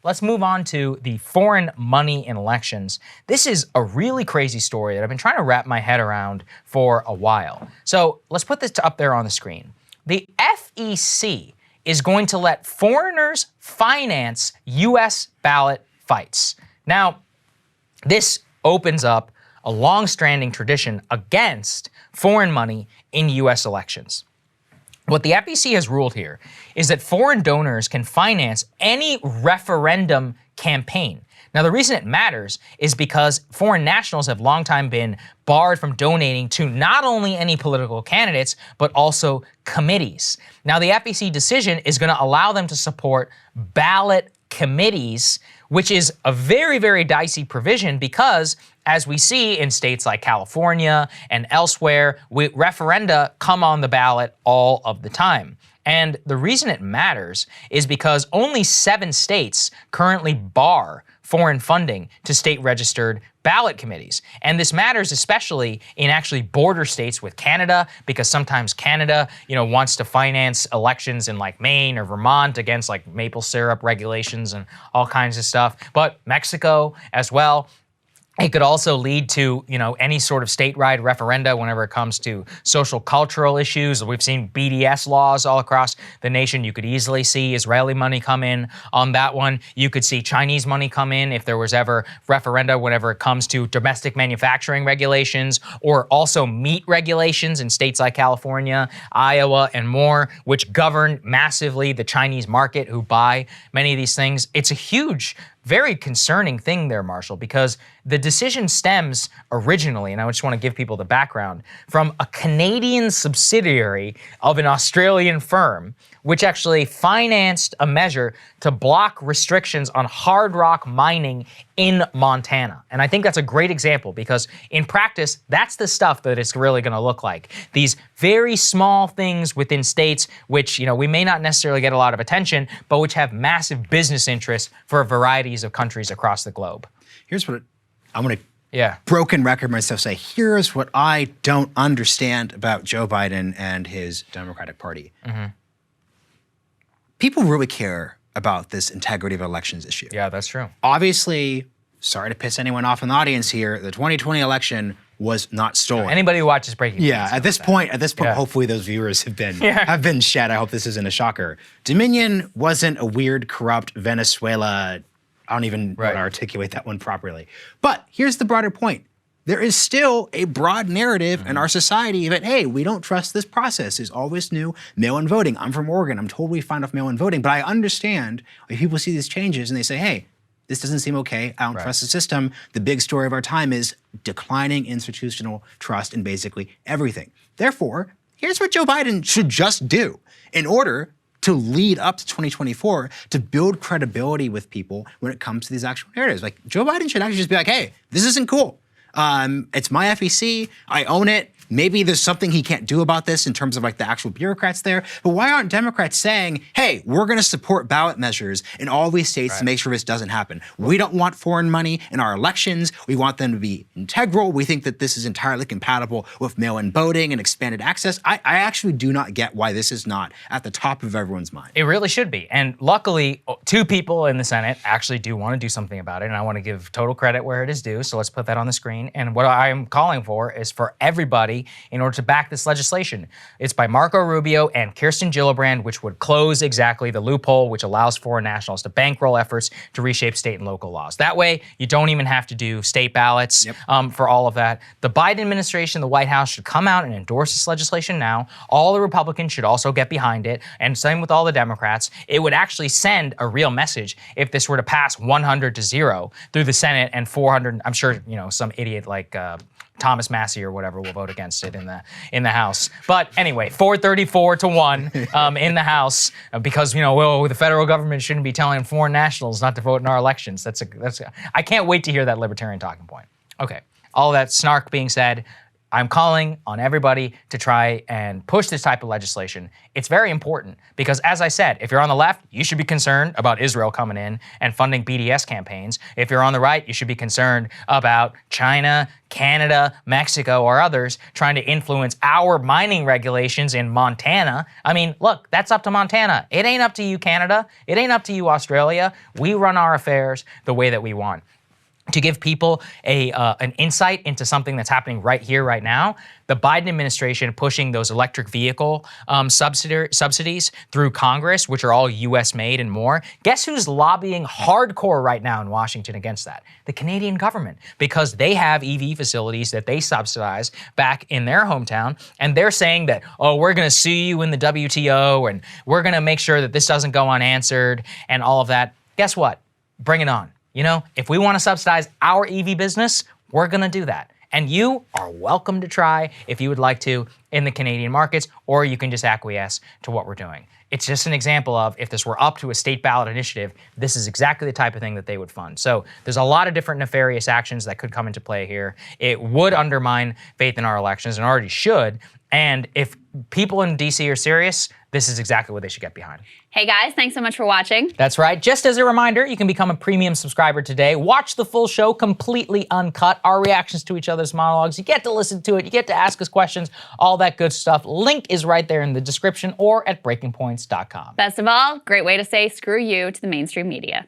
let's move on to the foreign money in elections. This is a really crazy story that I've been trying to wrap my head around for a while. So let's put this up there on the screen. The FEC is going to let foreigners finance US ballot fights. Now, this opens up a long-standing tradition against foreign money in US elections. What the FEC has ruled here is that foreign donors can finance any referendum campaign. Now, the reason it matters is because foreign nationals have long time been barred from donating to not only any political candidates, but also committees. Now, the FEC decision is going to allow them to support ballot committees, which is a very, very dicey provision because, as we see in states like California and elsewhere, referenda come on the ballot all of the time. And the reason it matters is because only 7 states currently bar foreign funding to state-registered ballot committees. And this matters especially in actually border states with Canada, because sometimes Canada, wants to finance elections in like Maine or Vermont against like maple syrup regulations and all kinds of stuff. But Mexico as well. It could also lead to, any sort of statewide referenda whenever it comes to social cultural issues. We've seen BDS laws all across the nation. You could easily see Israeli money come in on that one. You could see Chinese money come in if there was ever referenda whenever it comes to domestic manufacturing regulations, or also meat regulations in states like California, Iowa, and more, which govern massively the Chinese market who buy many of these things. It's a huge, very concerning thing there, Marshall, because the decision stems originally, and I just want to give people the background, from a Canadian subsidiary of an Australian firm, which actually financed a measure to block restrictions on hard rock mining in Montana. And I think that's a great example because in practice, that's the stuff that it's really going to look like. These very small things within states, which, we may not necessarily get a lot of attention, but which have massive business interests for varieties of countries across the globe. Here's what I'm going to broken record myself say. Here's what I don't understand about Joe Biden and his Democratic Party. Mm-hmm. People really care about this integrity of elections issue. Yeah, that's true. Obviously, sorry to piss anyone off in the audience here, the 2020 election was not stolen. Anybody who watches Breaking News. Yeah, at this point, hopefully those viewers have been shed. I hope this isn't a shocker. Dominion wasn't a weird, corrupt Venezuela. I don't even know how to articulate that one properly. But here's the broader point. There is still a broad narrative in our society that, hey, we don't trust this process. There's always new mail-in voting. I'm from Oregon. I'm totally fine with mail-in voting. But I understand if people see these changes and they say, hey, this doesn't seem okay. I don't trust the system. The big story of our time is declining institutional trust in basically everything. Therefore, here's what Joe Biden should just do in order to lead up to 2024, to build credibility with people when it comes to these actual narratives. Like, Joe Biden should actually just be like, hey, this isn't cool. It's my FEC, I own it. Maybe there's something he can't do about this in terms of like the actual bureaucrats there. But why aren't Democrats saying, hey, we're going to support ballot measures in all these states to make sure this doesn't happen? We don't want foreign money in our elections. We want them to be integral. We think that this is entirely compatible with mail-in voting and expanded access. I actually do not get why this is not at the top of everyone's mind. It really should be. And luckily, 2 people in the Senate actually do want to do something about it. And I want to give total credit where it is due. So let's put that on the screen. And what I'm calling for is for everybody in order to back this legislation. It's by Marco Rubio and Kirsten Gillibrand, which would close exactly the loophole which allows foreign nationals to bankroll efforts to reshape state and local laws. That way, you don't even have to do state ballots for all of that. The Biden administration, the White House, should come out and endorse this legislation now. All the Republicans should also get behind it, and same with all the Democrats. It would actually send a real message if this were to pass 100-0 through the Senate and 400, I'm sure, some idiot like Thomas Massey or whatever will vote against it in the House. But anyway, 434-1 in the House because the federal government shouldn't be telling foreign nationals not to vote in our elections. I can't wait to hear that libertarian talking point. Okay, all that snark being said, I'm calling on everybody to try and push this type of legislation. It's very important because, as I said, if you're on the left, you should be concerned about Israel coming in and funding BDS campaigns. If you're on the right, you should be concerned about China, Canada, Mexico, or others trying to influence our mining regulations in Montana. I mean, look, that's up to Montana. It ain't up to you, Canada. It ain't up to you, Australia. We run our affairs the way that we want. To give people an insight into something that's happening right here, right now, the Biden administration pushing those electric vehicle subsidies through Congress, which are all U.S. made and more. Guess who's lobbying hardcore right now in Washington against that? The Canadian government, because they have EV facilities that they subsidize back in their hometown, and they're saying that, oh, we're going to sue you in the WTO, and we're going to make sure that this doesn't go unanswered, and all of that. Guess what? Bring it on. You know, if we want to subsidize our EV business, we're going to do that. And you are welcome to try if you would like to in the Canadian markets, or you can just acquiesce to what we're doing. It's just an example of if this were up to a state ballot initiative, this is exactly the type of thing that they would fund. So there's a lot of different nefarious actions that could come into play here. It would undermine faith in our elections and already should. And if people in DC are serious, this is exactly what they should get behind. Hey guys, thanks so much for watching. That's right. Just as a reminder, you can become a premium subscriber today. Watch the full show completely uncut, our reactions to each other's monologues. You get to listen to it. You get to ask us questions, all that good stuff. Link is right there in the description or at breakingpoints.com. Best of all, great way to say screw you to the mainstream media.